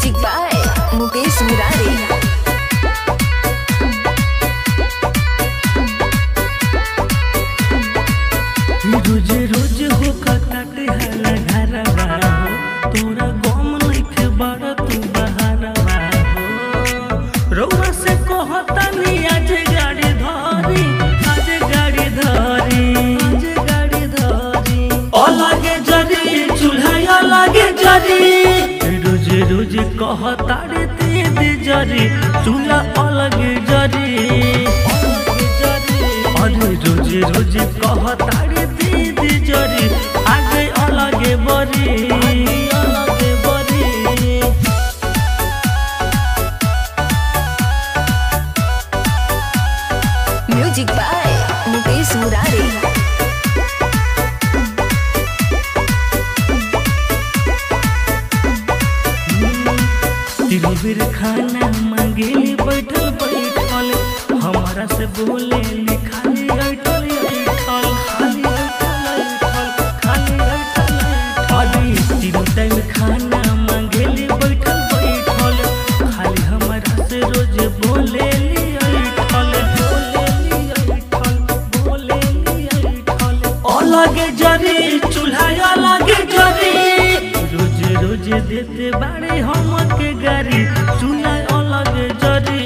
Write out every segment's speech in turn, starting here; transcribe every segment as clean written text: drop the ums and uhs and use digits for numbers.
Music by Mukesh Murari. रोज रोज हो कटाटे हला घरवा हो, तोरा गम नइखे बड़ तू बहारवा हो। रउआ से कहतानी आज गाड़ी धरी, आज गाड़ी धरी, आज गाड़ी धरी। अलगे जरी चूल्हा अलगे जरी, रोज रोज कहतारे दीदी जरी चूल्हा अलगे जरी, अरे रोज रोज कहतारे दीदी जरी आगे अलगे बरी, अलगे बरी। Music by Mukesh Murari. तीन बेर खाना मांगेली बैठल बैठल, हमारा से बोले खाली ऐठल ऐठल, खाली ऐठल ऐठल, खाली ऐठल ऐठल। तीनों टाइम खाना मांगेली बैठल बैठल, खाली हमारा से रोज बोलेली ऐठल, बोलेली ऐठल, बोलेली ऐठल। अलगे जरी चूल्हा अलगे जरी, रोज रोज देते बाड़े हमके गारी चूल्हा अलगे जरी,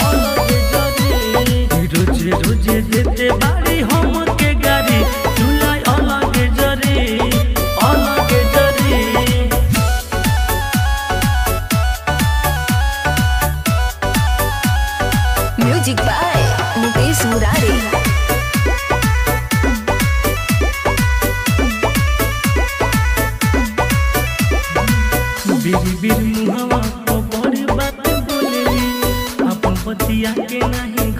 अलगे जरी। रोज रोज देते बाड़े हमके गारी चूल्हा अलगे जरी, अलगे जरी। Music by Mukesh Murari. बीरी बीरी मुहवा को बड़ी बात बोलेली, अपन पतिया के नहीं